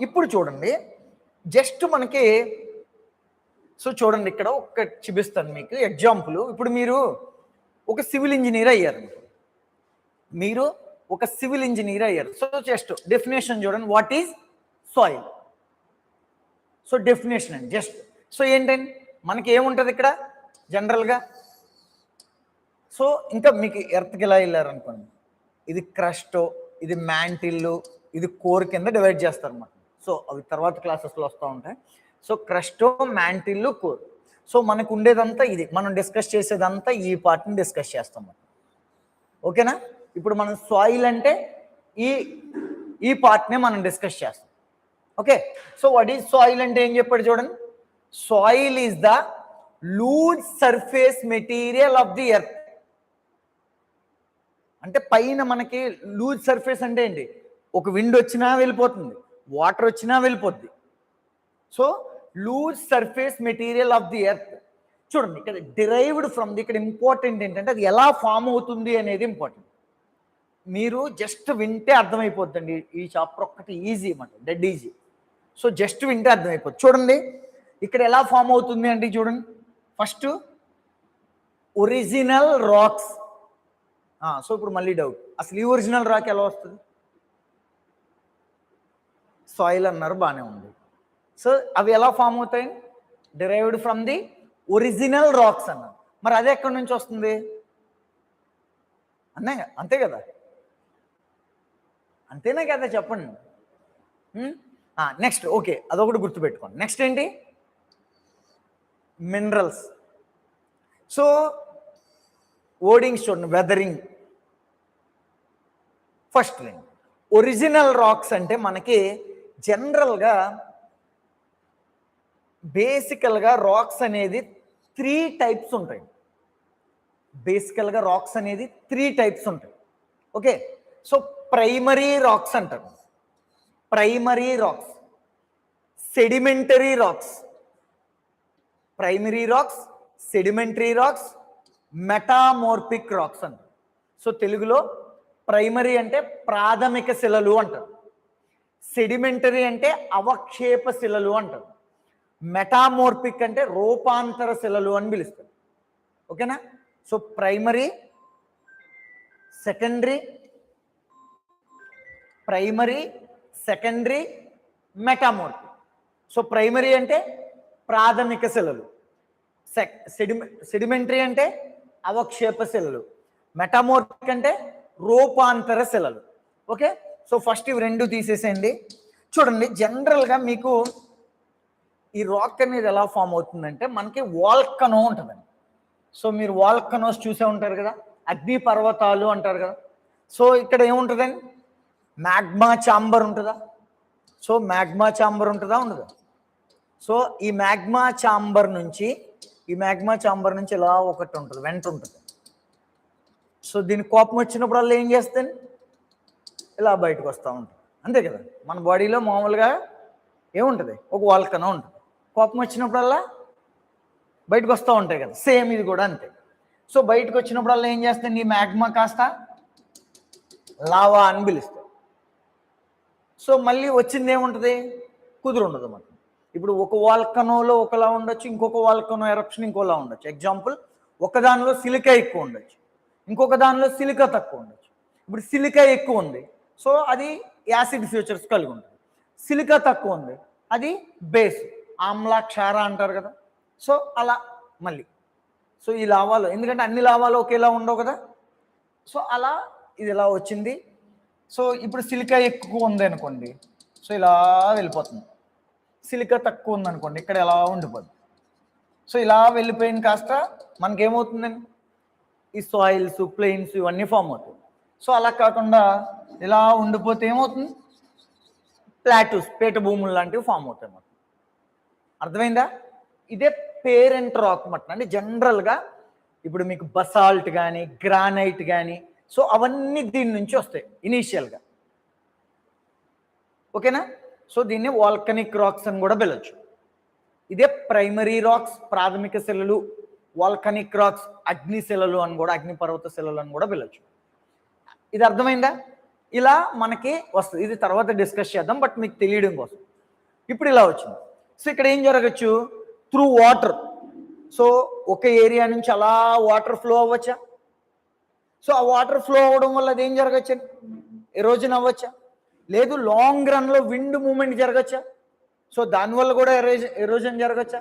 ఇప్పుడు చూడండి, జస్ట్ మనకి చూడండి ఇక్కడ ఒక చూపిస్తాను మీకు ఎగ్జాంపుల్. ఇప్పుడు మీరు ఒక సివిల్ ఇంజనీర్ అయ్యారు, సో జస్ట్ డెఫినేషన్ చూడండి, what is soil. So definition అండి జస్ట్. సో ఏంటండి మనకి ఏముంటుంది ఇక్కడ జనరల్గా. సో ఇంకా మీకు ఎర్త్కి ఎలా వెళ్ళారనుకోండి, ఇది క్రస్టో, ఇది మ్యాంటిల్లు, ఇది కోర్ కింద డివైడ్ చేస్తారు అన్నమాట. సో అవి తర్వాత క్లాసెస్లో వస్తూ ఉంటాయి. సో క్రస్టో, మ్యాంటిల్లు, కోర్. సో మనకు ఉండేదంతా ఇది, మనం డిస్కస్ చేసేదంతా ఈ పార్ట్ని డిస్కస్ చేస్తాం. ఓకేనా? ఇప్పుడు మనం సాయిల్ అంటే ఈ పార్ట్నే మనం డిస్కస్ చేస్తాం. Okay, so what is soil అంటే ఏం చెప్పాడు చూడండి. Soil is the loose surface material of the earth. అంటే పైన మనకి లూజ్ సర్ఫేస్ అంటే ఏంటి, ఒక విండ్ వచ్చినా వెళ్ళిపోతుంది, వాటర్ వచ్చినా వెళ్ళిపోద్ది. So loose surface material of the earth. చూడండి ఇక్కడ డిరైవ్డ్ ఫ్రమ్ ది, ఇక్కడ ఇంపార్టెంట్ ఏంటంటే అది ఎలా ఫామ్ అవుతుంది అనేది ఇంపార్టెంట్. మీరు జస్ట్ వింటే అర్థమైపోద్దండి. ఈ చాప్టర్ ఒక్కటి ఈజీ అన్నమాట, డెడ్ ఈజీ. సో జస్ట్ వింటే అర్థమైపోద్ది. చూడండి ఇక్కడ ఎలా ఫామ్ అవుతుంది అంటే చూడండి, ఫస్ట్ ఒరిజినల్ రాక్స్. సో ఇప్పుడు మళ్ళీ డౌట్, అసలు ఈ ఒరిజినల్ రాక్ ఎలా వస్తుంది? సాయిల్ అన్నారు, బాగానే ఉంది. సో అవి ఎలా ఫామ్ అవుతాయి? Derived from the original rocks అన్నారు. మరి అది ఎక్కడి నుంచి వస్తుంది? అంతే కదా, అంతేనా కదా, చెప్పండి. నెక్స్ట్ ఓకే, అదొకటి గుర్తుపెట్టుకోండి. నెక్స్ట్ ఏంటి? మినరల్స్. సో ఓడింగ్స్ చూడండి, weathering. First line original rocks అంటే మనకి జనరల్గా బేసికల్గా రాక్స్ అనేది 3 టైప్స్ ఉంటాయి. రాక్స్ అనేది 3 టైప్స్ ఉంటాయి. ఓకే, సో ప్రైమరీ రాక్స్ అంటారు. Primary rocks, sedimentary rocks, primary rocks, sedimentary rocks, metamorphic rocks అంటారు. సో తెలుగులో ప్రైమరీ అంటే ప్రాథమిక శిలలు అంటారు, సెడిమెంటరీ అంటే అవక్షేప శిలలు అంటారు, మెటామోర్ఫిక్ అంటే రూపాంతర శిలలు అని పిలుస్తారు. ఓకేనా? So primary, secondary, metamorphic. So primary అంటే ప్రాథమిక శిలలు, సెడిమెంటరీ అంటే అవక్షేప శిలలు, మెటామోర్ఫిక్ అంటే రూపాంతర శిలలు. ఓకే, సో ఫస్ట్ ఇవి 2 తీసేసేయండి. చూడండి జనరల్గా మీకు ఈ రాక్ అనేది ఎలా ఫామ్ అవుతుందంటే మనకి వాల్కనో ఉంటుందండి. సో మీరు వాల్కనోస్ చూసే ఉంటారు కదా, అగ్ని పర్వతాలు అంటారు కదా. సో ఇక్కడ ఏముంటుందండి, మ్యాగ్మా ఛాంబర్ ఉంటుందా? సో మ్యాగ్మా ఛాంబర్ ఉంటుందా, ఉండదా? సో ఈ మ్యాగ్మా ఛాంబర్ నుంచి ఇలా ఒకటి ఉంటుంది, వెంట ఉంటుంది. సో దీనికి కోపం వచ్చినప్పుడల్లా ఏం చేస్తాను, ఇలా బయటకు వస్తూ ఉంటుంది. అంతే కదా, మన బాడీలో మామూలుగా ఏముంటుంది, ఒక వాల్కనో ఉంటుంది. కోపం వచ్చినప్పుడల్లా బయటకు వస్తూ ఉంటాయి కదా, సేమ్ ఇది కూడా అంతే. సో బయటకు వచ్చినప్పుడల్లా ఏం చేస్తాను, ఈ మ్యాగ్మా కాస్త లావా అని పిలుస్తాం. సో మళ్ళీ వచ్చింది ఏముంటుంది, కుదురు ఉండదు అన్నమాట. ఇప్పుడు ఒక వాల్కనోలో ఒకలా ఉండొచ్చు, ఇంకొక వాల్కనో ఎరప్షన్ ఇంకోలా ఉండొచ్చు. ఎగ్జాంపుల్, ఒక దానిలో సిలికా ఎక్కువ ఉండొచ్చు, ఇంకొక దానిలో సిలికా తక్కువ ఉండొచ్చు. ఇప్పుడు సిలికా ఎక్కువ ఉంది, సో అది యాసిడ్ ఫ్యూచర్స్ కలిగి ఉంటుంది. సిలికా తక్కువ ఉంది, అది బేస్, ఆమ్ల క్షార అంటారు కదా. సో అలా మళ్ళీ సో ఈ లావాలు, ఎందుకంటే అన్ని లావాలు ఒకేలా ఉండవు కదా. సో అలా ఇది ఇలా వచ్చింది. సో ఇప్పుడు సిలికా ఎక్కువ ఉంది అనుకోండి, సో ఇలా వెళ్ళిపోతుంది. సిలికా తక్కువ ఉందనుకోండి, ఇక్కడ ఎలా ఉండిపోతుంది. సో ఇలా వెళ్ళిపోయింది కాస్త మనకేమవుతుందండి, ఈ సాయిల్స్, ప్లెయిన్స్ ఇవన్నీ ఫామ్ అవుతాయి. సో అలా కాకుండా ఇలా ఉండిపోతే ఏమవుతుంది, ప్లాటూస్, పీఠ భూములు లాంటివి ఫామ్ అవుతాయి అన్నమాట. అర్థమైందా? ఇదే పేరెంట్ రాక్ అన్నమాట. అంటే జనరల్గా ఇప్పుడు మీకు బసాల్ట్ కానీ, గ్రానైట్ కానీ, సో అవన్నీ దీని నుంచి వస్తాయి ఇనీషియల్గా. ఓకేనా? సో దీన్ని వాల్కనిక్ రాక్స్ అని కూడా పిలవచ్చు. ఇదే ప్రైమరీ రాక్స్, ప్రాథమిక శిలలు. వాల్కనిక్ రాక్స్ అగ్ని శిలలు అని కూడా, అగ్నిపర్వత శిలలు అని కూడా పిలవచ్చు. ఇది అర్థమైందా? ఇలా మనకి వస్తుంది. ఇది తర్వాత డిస్కస్ చేద్దాం, బట్ మీకు తెలియడం కోసం. ఇప్పుడు ఇలా వచ్చింది. సో ఇక్కడ ఏం జరగచ్చు, త్రూ వాటర్. సో ఒక ఏరియా నుంచి అలా వాటర్ ఫ్లో అవ్వచ్చా? సో ఆ వాటర్ ఫ్లో అవ్వడం వల్ల అది ఏం జరగచ్చు, ఎరోజన్ అవ్వచ్చా? లేదు లాంగ్ రన్లో విండ్ మూమెంట్ జరగచ్చా? సో దానివల్ల కూడా ఎరోజన్ జరగచ్చా?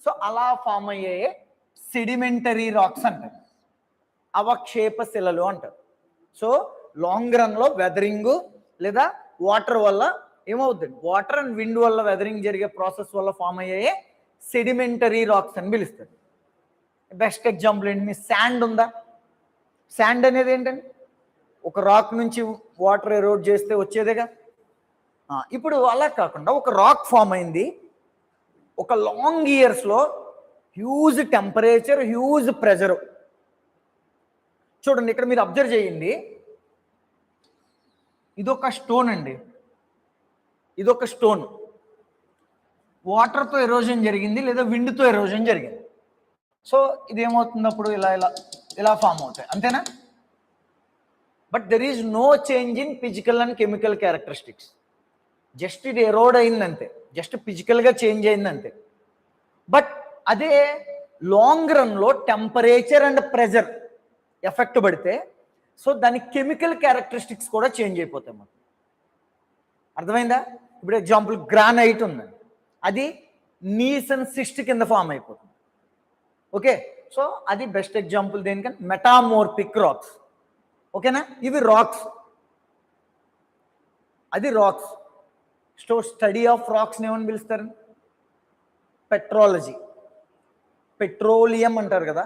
సో అలా ఫామ్ అయ్యే సెడిమెంటరీ రాక్స్ అంటారు, అవక్షేప శిలలు అంటారు. సో లాంగ్ రన్లో వెదరింగ్ లేదా వాటర్ వల్ల ఏమవుతుంది, వాటర్ అండ్ విండ్ వల్ల వెదరింగ్ జరిగే ప్రాసెస్ వల్ల ఫామ్ అయ్యే సెడిమెంటరీ రాక్స్ అని పిలుస్తారు. బెస్ట్ ఎగ్జాంపుల్ ఏంటి, మీ శాండ్ ఉందా? శాండ్ అనేది ఏంటండి, ఒక రాక్ నుంచి వాటర్ ఎరోడ్ చేస్తే వచ్చేదేగా. ఇప్పుడు అలా కాకుండా ఒక రాక్ ఫామ్ అయింది, ఒక లాంగ్ ఇయర్స్లో హ్యూజ్ టెంపరేచర్, హ్యూజ్ ప్రెజర్. చూడండి ఇక్కడ మీరు అబ్జర్వ్ చేయండి, ఇదొక స్టోన్ అండి, ఇదొక స్టోన్. వాటర్తో ఎరోజన్ జరిగింది లేదా విండ్తో ఎరోజన్ జరిగింది. సో ఇదేమవుతుంది అప్పుడు, ఇలా ఇలా ఇలా ఫామ్ అవుతాయి, అంతేనా? But there is no change in physical and chemical characteristics. Just ఇది ఎరోడ్ అయిందంతే, జస్ట్ ఫిజికల్గా చేంజ్ అయిందంతే. బట్ అదే లాంగ్ రన్లో టెంపరేచర్ అండ్ ప్రెజర్ ఎఫెక్ట్ పడితే సో దాని కెమికల్ క్యారెక్టరిస్టిక్స్ కూడా చేంజ్ అయిపోతాయి మనకు. అర్థమైందా? ఇప్పుడు ఎగ్జాంపుల్ గ్రానైట్ ఉందండి, అది నీస్ అండ్ సిస్ట్ కింద ఫామ్ అయిపోతుంది. ఓకే, సో అది బెస్ట్ ఎగ్జాంపుల్ దేనికని, మెటామోర్ఫిక్ రాక్స్. ఓకేనా? ఇవి రాక్స్, అది రాక్స్. సో స్టడీ ఆఫ్ రాక్స్ని ఏమని పిలుస్తారు, పెట్రాలజీ. పెట్రోలియం అంటారు కదా,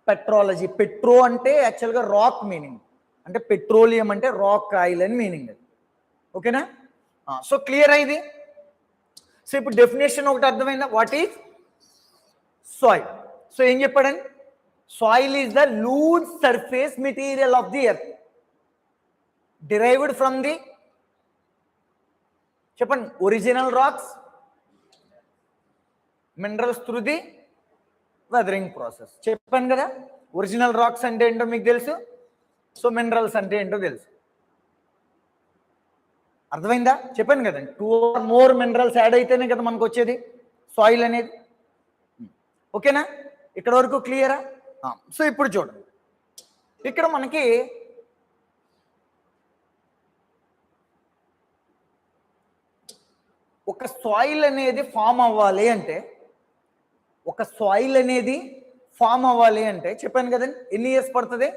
పెట్రాలజీ. పెట్రో అంటే యాక్చువల్గా రాక్ మీనింగ్, అంటే పెట్రోలియం అంటే రాక్ ఆయిల్ అని మీనింగ్ అది. ఓకేనా? సో క్లియర్ అయింది. సో ఇప్పుడు డెఫినేషన్ ఒకటి అర్థమైందా, వాట్ ఈజ్ సాయిల్. సో ఏం చెప్పాడండి, soil is the loose surface material of the earth derived from the, చెప్పండి, original rocks, minerals through the weathering process. చెప్పాను కదా, ఒరిజినల్ రాక్స్ అంటే ఏంటో మీకు తెలుసు, సో మినరల్స్ అంటే ఏంటో తెలుసు. అర్థమైందా? చెప్పాను కదండి, 2 or more మినరల్స్ యాడ్ అయితేనే కదా మనకు వచ్చేది సాయిల్ అనేది. ఓకేనా? ఇక్కడ వరకు క్లియరా? సో ఇప్పుడు చూడండి, ఇక్కడ మనకి ఒక సాయిల్ అనేది ఫామ్ అవ్వాలి అంటే, ఒక సాయిల్ అనేది ఫామ్ అవ్వాలి అంటే చెప్పాను కదండి, ఎన్ని ఇయర్స్ పడుతుంది,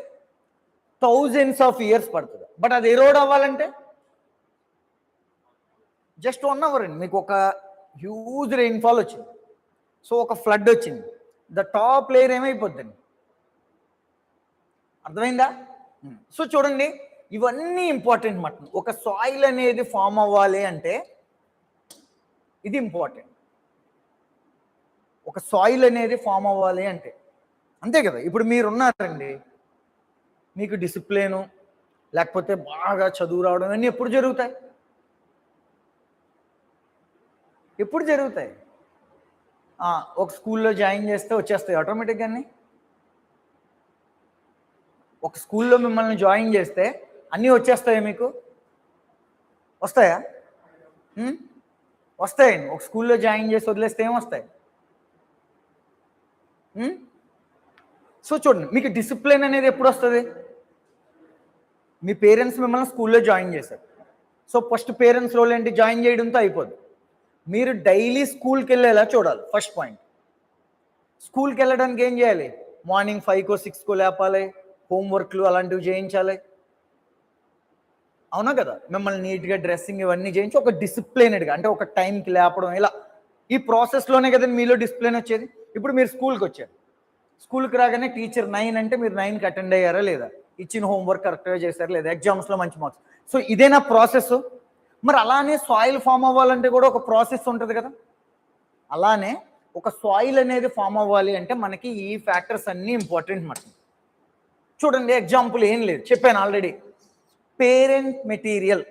thousands of years పడుతుంది. బట్ అది ఎరోడ్ అవ్వాలంటే జస్ట్ 1 hour అండి. మీకు ఒక హ్యూజ్ రెయిన్ఫాల్ వచ్చింది, సో ఒక ఫ్లడ్ వచ్చింది, ద టాప్ లేయర్ ఏమైపోద్దండి. అర్థమైందా? సో చూడండి, ఇవన్నీ ఇంపార్టెంట్ మాట. ఒక సాయిల్ అనేది ఫామ్ అవ్వాలి అంటే ఇది ఇంపార్టెంట్. ఒక సాయిల్ అనేది ఫామ్ అవ్వాలి అంటే అంతే కదా. ఇప్పుడు మీరు ఉన్నారండి, మీకు డిసిప్లిను లేకపోతే బాగా చదువు రావడం అన్నీ ఎప్పుడు జరుగుతాయి, ఎప్పుడు జరుగుతాయి? ఒక స్కూల్లో జాయిన్ చేస్తే వచ్చేస్తాయి ఆటోమేటిక్గా అన్నీ. ఒక స్కూల్లో మిమ్మల్ని జాయిన్ చేస్తే అన్నీ వచ్చేస్తాయా మీకు? వస్తాయా? వస్తాయండి. ఒక స్కూల్లో జాయిన్ చేసి వదిలేస్తే ఏమొస్తాయి? సో చూడండి, మీకు డిసిప్లిన్ అనేది ఎప్పుడు వస్తుంది? మీ పేరెంట్స్ మిమ్మల్ని స్కూల్లో జాయిన్ చేశారు. సో ఫస్ట్ పేరెంట్స్ రోల్ ఏంటి, జాయిన్ చేయడంతో అయిపోద్ది. మీరు డైలీ స్కూల్కి వెళ్ళేలా చూడాలి. ఫస్ట్ పాయింట్, స్కూల్కి వెళ్ళడానికి ఏం చేయాలి, మార్నింగ్ 5కో 6కో లేపాలి, హోంవర్క్లు అలాంటివి చేయించాలి, అవునా కదా. మిమ్మల్ని నీట్గా డ్రెస్సింగ్ ఇవన్నీ చేయించి ఒక డిసిప్లైనెడ్గా, అంటే ఒక టైంకి లేపడం, ఇలా ఈ ప్రాసెస్లోనే కదండి మీలో డిసిప్లిన్ వచ్చేది. ఇప్పుడు మీరు స్కూల్కి వచ్చారు, స్కూల్కి రాగానే టీచర్ 9 అంటే మీరు 9కి అటెండ్ అయ్యారా లేదా, ఇచ్చిన హోంవర్క్ కరెక్ట్గా చేశారా లేదా, ఎగ్జామ్స్లో మంచి మార్క్స్. సో ఇదేనా ప్రాసెస్? మరి అలానే సాయిల్ ఫామ్ అవ్వాలంటే కూడా ఒక ప్రాసెస్ ఉంటుంది కదా. అలానే ఒక సాయిల్ అనేది ఫామ్ అవ్వాలి అంటే మనకి ఈ ఫ్యాక్టర్స్ అన్నీ ఇంపార్టెంట్ మాట. చూడండి, ఎగ్జాంపుల్ ఏం లేదు, చెప్పాను ఆల్రెడీ, పేరెంట్ మెటీరియల్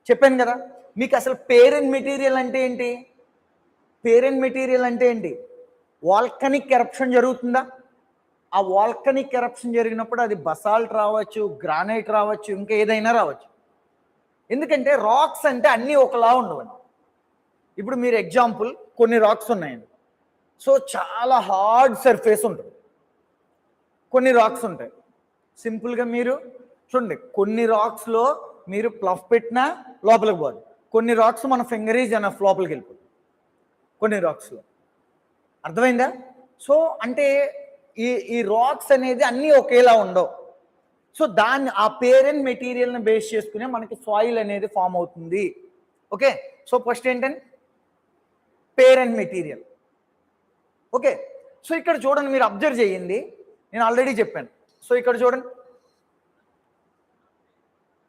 చెప్పాను కదా. మీకు అసలు పేరెంట్ మెటీరియల్ అంటే ఏంటి? పేరెంట్ మెటీరియల్ అంటే ఏంటి? వాల్కనిక్ ఎరప్షన్ జరుగుతుందా? ఆ వాల్కనిక్ ఎరప్షన్ జరిగినప్పుడు అది బసాల్ట్ రావచ్చు, గ్రానైట్ రావచ్చు, ఇంకా ఏదైనా రావచ్చు. ఎందుకంటే రాక్స్ అంటే అన్నీ ఒకలా ఉండవండి. ఇప్పుడు మీరు ఎగ్జాంపుల్ కొన్ని రాక్స్ ఉన్నాయండి. సో చాలా హార్డ్ సర్ఫేస్ ఉంటుంది, కొన్ని రాక్స్ ఉంటాయి. సింపుల్గా మీరు చూడండి, కొన్ని రాక్స్లో మీరు ప్లఫ్ పెట్టినా లోపలికి పోదు. కొన్ని రాక్స్ మన ఫింగర్ ఈజ్ ఎనఫ్ లోపలికి వెళ్ళిపోతుంది కొన్ని రాక్స్లో. అర్థమైందా? సో అంటే ఈ రాక్స్ అనేది అన్నీ ఒకేలా ఉండవు. సో దాన్ని ఆ పేరెంట్ మెటీరియల్ని బేస్ చేసుకునే మనకి సాయిల్ అనేది ఫామ్ అవుతుంది. ఓకే, సో ఫస్ట్ ఏంటంటే పేరెంట్ మెటీరియల్. ఓకే, సో ఇక్కడ చూడండి, మీరు అబ్జర్వ్ చేయండి, నేను ఆల్రెడీ చెప్పాను. సో ఇక్కడ చూడండి,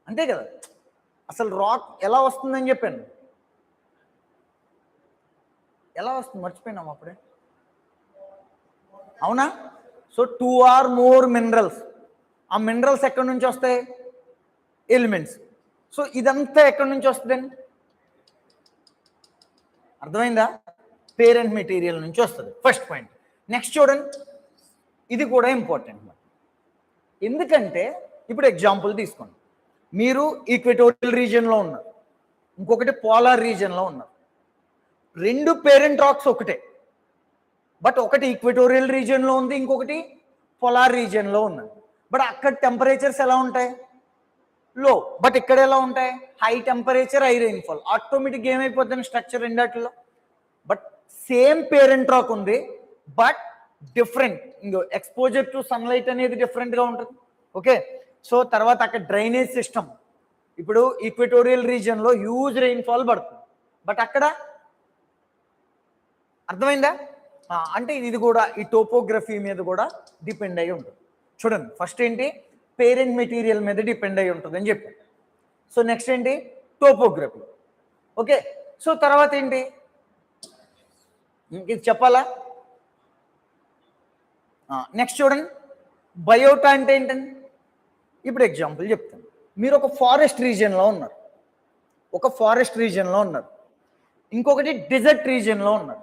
అంతే కదా, అసలు రాక్ ఎలా వస్తుందని చెప్పాను. ఎలా వస్తుంది మర్చిపోయినాం అప్పుడే, అవునా? సో 2 or more మినరల్స్, ఆ మినరల్స్ ఎక్కడి నుంచి వస్తాయి? ఎలిమెంట్స్. సో ఇదంతా ఎక్కడి నుంచి వస్తుందండి? అర్థమైందా? పేరెంట్ మెటీరియల్ నుంచి వస్తుంది, ఫస్ట్ పాయింట్. నెక్స్ట్ చూడండి, ఇది కూడా ఇంపార్టెంట్. ఎందుకంటే ఇప్పుడు ఎగ్జాంపుల్ తీసుకోండి, మీరు ఈక్వెటోరియల్ రీజియన్లో ఉన్నారు, ఇంకొకటి పోలార్ రీజియన్లో ఉన్నారు. రెండు పేరెంట్ రాక్స్ ఒకటే, బట్ ఒకటి ఈక్వెటోరియల్ రీజియన్లో ఉంది, ఇంకొకటి పోలార్ రీజియన్లో ఉన్నది. బట్ అక్కడ టెంపరేచర్స్ ఎలా ఉంటాయి? లో. బట్ ఇక్కడ ఎలా ఉంటాయి? High temperature, high rainfall. ఆటోమేటిక్గా ఏమైపోతుంది స్ట్రక్చర్ రెండాటిలో? బట్ సేమ్ పేరెంట్ రాక్ ఉంది, బట్ డిఫరెంట్. ఇంకో ఎక్స్పోజర్ టు సన్లైట్ అనేది డిఫరెంట్గా ఉంటుంది. ఓకే, సో తర్వాత అక్కడ డ్రైనేజ్ సిస్టమ్. ఇప్పుడు ఈక్వెటోరియల్ రీజియన్లో హ్యూజ్ రెయిన్ఫాల్ పడుతుంది, బట్ అక్కడ అర్థమైందా? అంటే ఇది కూడా ఈ టోపోగ్రఫీ మీద కూడా డిపెండ్ అయి ఉంటుంది. చూడండి, ఫస్ట్ ఏంటి? పేరెంట్ మెటీరియల్ మీద డిపెండ్ అయి ఉంటుంది అని చెప్పాను. సో నెక్స్ట్ ఏంటి? టోపోగ్రఫీ. ఓకే, సో తర్వాత ఏంటి? ఇది చెప్పాలా? నెక్స్ట్ చూడండి, బయోటా అంటే ఏంటండి? ఇప్పుడు ఎగ్జాంపుల్ చెప్తాను. మీరు ఒక ఫారెస్ట్ రీజియన్లో ఉన్నారు, ఇంకొకటి డిజర్ట్ రీజియన్లో ఉన్నారు.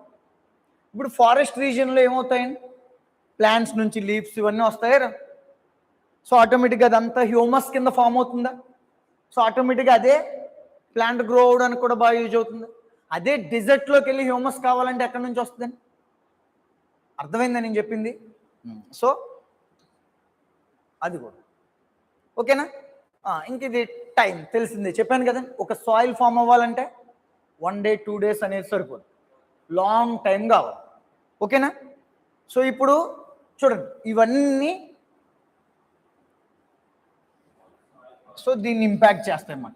ఇప్పుడు ఫారెస్ట్ రీజియన్లో ఏమవుతాయండి? ప్లాంట్స్ నుంచి లీవ్స్ ఇవన్నీ వస్తాయి. సో ఆటోమేటిక్గా అదంతా హ్యూమస్ కింద ఫామ్ అవుతుందా? సో ఆటోమేటిక్గా అదే ప్లాంట్ గ్రో అవడానికి కూడా బాగా యూజ్ అవుతుంది. అదే డిజర్ట్లోకి వెళ్ళి హ్యూమస్ కావాలంటే ఎక్కడి నుంచి వస్తుందని? అర్థమైందా నేను చెప్పింది? సో అది కూడా ఓకేనా? ఇంక ఇది టైం తెలిసిందే, చెప్పాను కదా, ఒక సాయిల్ ఫామ్ అవ్వాలంటే 1 day 2 days అనేది సరిపోదు, లాంగ్ టైం కావాలి. ఓకేనా? సో ఇప్పుడు చూడండి, ఇవన్నీ సో దీన్ని ఇంపాక్ట్ చేస్తాయి అన్నమాట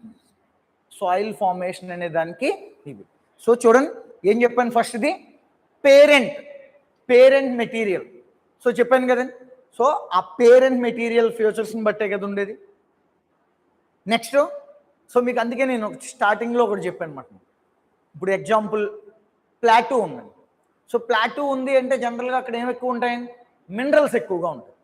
సాయిల్ ఫార్మేషన్ అనే దానికి ఇవి. సో చూడండి, ఏం చెప్పాను? ఫస్ట్ ఇది పేరెంట్ మెటీరియల్. సో చెప్పాను కదండి, సో ఆ పేరెంట్ మెటీరియల్ ఫ్యూచర్స్ని బట్టే కదా ఉండేది. నెక్స్ట్, సో మీకు అందుకే నేను స్టార్టింగ్లో ఒకటి చెప్పాను అన్నమాట. ఇప్పుడు ఎగ్జాంపుల్ ప్లాటూ ఉందండి. సో ప్లాటూ ఉంది అంటే జనరల్గా అక్కడ ఏమి ఎక్కువ ఉంటాయండి? మినరల్స్ ఎక్కువగా ఉంటాయి.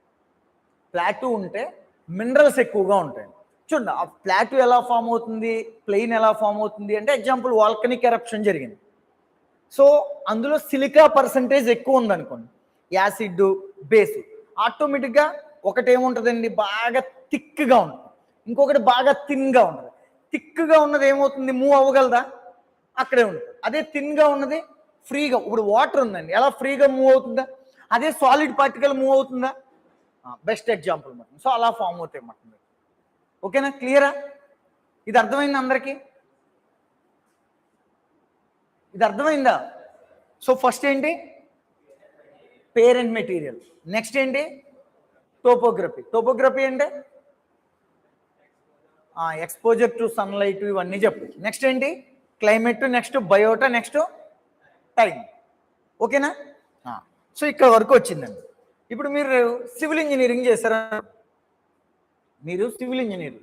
ప్లాటూ ఉంటే మినరల్స్ ఎక్కువగా ఉంటాయి. చూడండి, ఆ ప్లాటూ ఎలా ఫామ్ అవుతుంది, ప్లెయిన్ ఎలా ఫామ్ అవుతుంది అంటే ఎగ్జాంపుల్ వాల్కనిక్ ఎరప్షన్ జరిగింది. సో అందులో సిలికా పర్సంటేజ్ ఎక్కువ ఉందనుకోండి, యాసిడ్ బేస్, ఆటోమేటిక్గా ఒకటి ఏముంటుందండి? బాగా థిక్గా ఉంటుంది, ఇంకొకటి బాగా థిన్గా ఉంటుంది. థిక్గా ఉన్నది ఏమవుతుంది? మూవ్ అవ్వగలదా? అక్కడే ఉంటుంది. అదే థిన్గా ఉన్నది ఫ్రీగా, ఇప్పుడు వాటర్ ఉందండి, ఎలా ఫ్రీగా మూవ్ అవుతుందా? అదే సాలిడ్ పార్టికల్ మూవ్ అవుతుందా? బెస్ట్ ఎగ్జాంపుల్ అన్నమాట. సో అలా ఫామ్ అవుతాయి అన్నమాట. ఓకేనా? క్లియరా? ఇది అర్థమైంది అందరికీ? ఇది అర్థమైందా? సో ఫస్ట్ ఏంటి? Parent material. నెక్స్ట్ ఏంటి? టోపోగ్రఫీ అంటే ఎక్స్పోజర్ టు సన్లైట్, ఇవన్నీ చెప్పచ్చు. నెక్స్ట్ ఏంటి? Climate. Next biota. Next time. ఓకేనా? సో ఇక్కడ వరకు వచ్చిందండి. ఇప్పుడు మీరు సివిల్ ఇంజనీరింగ్ చేశారా? మీరు సివిల్ ఇంజనీర్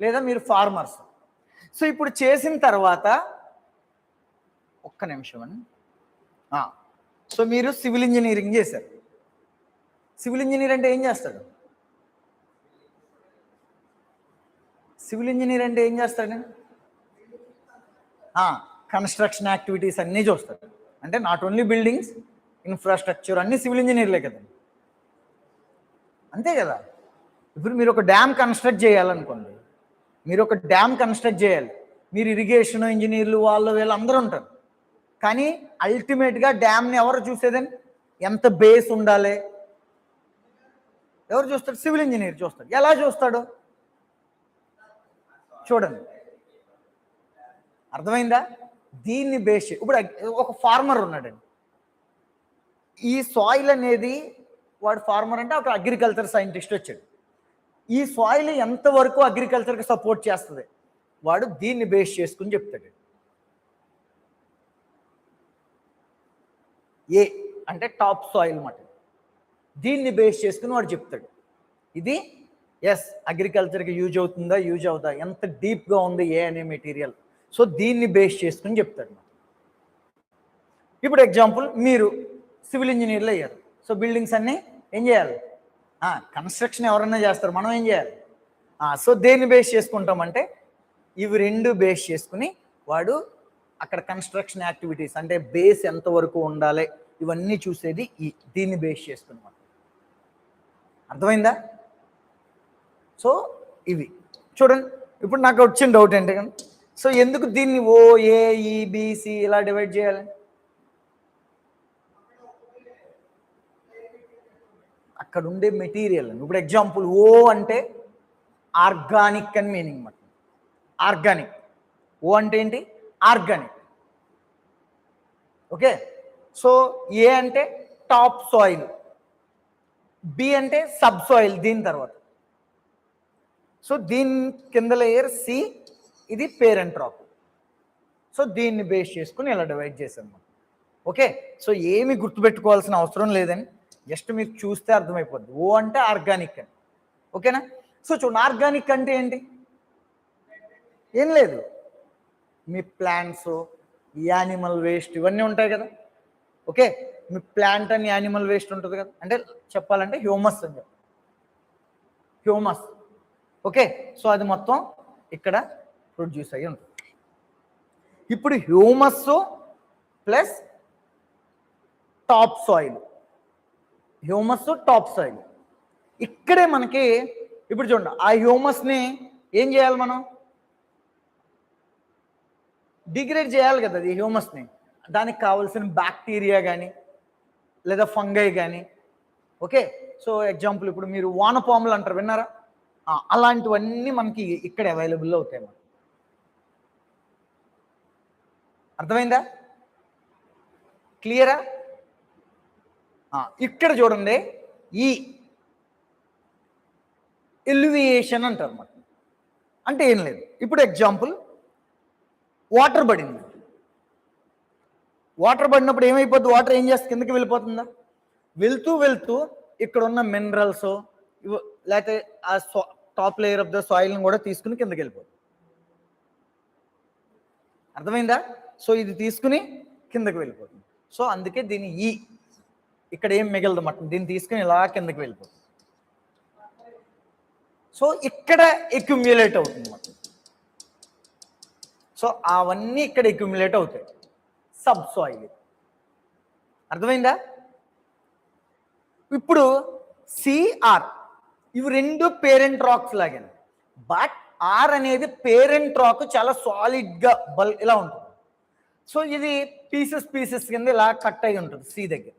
లేదా మీరు ఫార్మర్స్. సో ఇప్పుడు చేసిన తర్వాత ఒక్క నిమిషం అండి. సో మీరు సివిల్ ఇంజనీరింగ్ చేశారు. సివిల్ ఇంజనీర్ అంటే ఏం చేస్తాడు? సివిల్ ఇంజనీర్ అంటే ఏం చేస్తాడండి? కన్స్ట్రక్షన్ యాక్టివిటీస్ అన్నీ చూస్తాడు. అంటే నాట్ ఓన్లీ బిల్డింగ్స్, ఇన్ఫ్రాస్ట్రక్చర్ అన్నీ సివిల్ ఇంజనీర్లే కదండి. అంతే కదా. ఇప్పుడు మీరు ఒక డ్యామ్ కన్స్ట్రక్ట్ చేయాలనుకోండి, మీరు ఒక డ్యామ్ కన్స్ట్రక్ట్ చేయాలి, మీరు ఇరిగేషన్ ఇంజనీర్లు వాళ్ళు వీళ్ళు అందరూ ఉంటారు. కానీ అల్టిమేట్గా డ్యామ్ని ఎవరు చూసేదని, ఎంత బేస్ ఉండాలి ఎవరు చూస్తాడు? సివిల్ ఇంజనీర్ చూస్తాడు. ఎలా చూస్తాడు? చూడండి, అర్థమైందా? దీన్ని బేస్ ఇప్పుడు ఒక ఫార్మర్ ఉన్నాడండి, ఈ సాయిల్ అనేది వాడు ఫార్మర్ అంటే ఒక అగ్రికల్చర్ సైంటిస్ట్ వచ్చాడు, ఈ సాయిల్ ఎంతవరకు అగ్రికల్చర్కి సపోర్ట్ చేస్తుంది వాడు దీన్ని బేస్ చేసుకుని చెప్తాడు. ఏ అంటే టాప్ సాయిల్ మాట, దీన్ని బేస్ చేసుకుని వాడు చెప్తాడు ఇది ఎస్ అగ్రికల్చర్కి యూజ్ అవుతుందా, యూజ్ అవుతా, ఎంత డీప్గా ఉంది ఏ అనే మెటీరియల్, సో దీన్ని బేస్ చేసుకుని చెప్తాడు. ఇప్పుడు ఎగ్జాంపుల్, మీరు సివిల్ ఇంజనీర్లు అయ్యారు, సో బిల్డింగ్స్ అన్నీ ఏం చేయాలి? కన్స్ట్రక్షన్ ఎవరన్నా చేస్తారు, మనం ఏం చేయాలి? సో దేన్ని బేస్ చేసుకుంటామంటే ఇవి రెండు బేస్ చేసుకుని వాడు అక్కడ కన్స్ట్రక్షన్ యాక్టివిటీస్ అంటే బేస్ ఎంతవరకు ఉండాలి ఇవన్నీ చూసేది దీన్ని బేస్ చేసుకున్నమాట. అర్థమైందా? సో ఇవి చూడండి. ఇప్పుడు నాకు వచ్చిన డౌట్ ఏంటి కానీ, సో ఎందుకు దీన్ని ఓ ఏ ఈ బిసి ఇలా డివైడ్ చేయాలి? అక్కడ ఉండే మెటీరియల్. ఇప్పుడు ఎగ్జాంపుల్ ఓ అంటే ఆర్గానిక్ అని మీనింగ్ అన్నమాట. ఆర్గానిక్, ఓ అంటే ఏంటి? ఆర్గానిక్. ఓకే, సో ఏ అంటే టాప్ సాయిల్, బి అంటే సబ్ సాయిల్ దీని తర్వాత, సో దీని కింద లేయర్ సి, ఇది పేరెంట్ రాక్. సో దీన్ని బేస్ చేసుకుని ఇలా డివైడ్ చేశాను. ఓకే, సో ఏమి గుర్తుపెట్టుకోవాల్సిన అవసరం లేదని, జస్ట్ మీరు చూస్తే అర్థమైపోద్ది. ఓ అంటే ఆర్గానిక్ అని. ఓకేనా? సో చూడండి, ఆర్గానిక్ అంటే ఏంటి? ఏం లేదు, మీ ప్లాంట్స్, యానిమల్ వేస్ట్ ఇవన్నీ ఉంటాయి కదా. ఓకే, మీ ప్లాంట్ అని యానిమల్ వేస్ట్ ఉంటుంది కదా, అంటే చెప్పాలంటే హ్యూమస్ అని చెప్పాలి, హ్యూమస్. ఓకే, సో అది మొత్తం ఇక్కడ ప్రొడ్యూస్ అయ్యి ఉంటుంది. ఇప్పుడు humus plus top soil, humus top soil ఇక్కడే మనకి. ఇప్పుడు చూడండి, ఆ హ్యూమస్ని ఏం చేయాలి మనం? డిగ్రేడ్ చేయాలి కదా అది హ్యూమస్ని. దానికి కావాల్సిన బ్యాక్టీరియా కానీ లేదా ఫంగై కానీ. ఓకే, సో ఎగ్జాంపుల్ ఇప్పుడు మీరు వానపాములు అంటారు, విన్నారా? అలాంటివన్నీ మనకి ఇక్కడ అవైలబుల్ అవుతాయి. మనకి అర్థమైందా? క్లియరా? ఇక్కడ చూడండి, ఈ ఎలివేషన్ అంటారు అన్నమాట. అంటే ఏం లేదు, ఇప్పుడు ఎగ్జాంపుల్ వాటర్ పడింది, వాటర్ పడినప్పుడు ఏమైపోద్ది? వాటర్ ఏం చేస్తుంది? కిందకి వెళ్ళిపోతుందా? వెళ్తూ వెళ్తూ ఇక్కడ ఉన్న మినరల్స్ లేకపోతే ఆ టాప్ లేయర్ ఆఫ్ ద సాయిల్ని కూడా తీసుకుని కిందకి వెళ్ళిపోతుంది. అర్థమైందా? సో ఇది తీసుకుని కిందకి వెళ్ళిపోతుంది. సో అందుకే దీన్ని ఇక్కడ ఏం మిగలదు అన్నమాట, దీన్ని తీసుకుని ఇలా కిందకి వెళ్ళిపోతుంది. సో ఇక్కడ అక్యుమ్యులేట్ అవుతుంది అన్నమాట. సో అవన్నీ ఇక్కడ అక్యుమ్యులేట్ అవుతాయి, సబ్ సాయిల్. అర్థమైందా? ఇప్పుడు సిఆర్ ఇవి రెండు పేరెంట్ రాక్స్ లాగే, బట్ ఆర్ అనేది పేరెంట్ రాక్ చాలా సాలిడ్గా ఇలా ఉంటుంది. సో ఇది పీసెస్ కింద ఇలా కట్ అయి ఉంటుంది సి దగ్గర.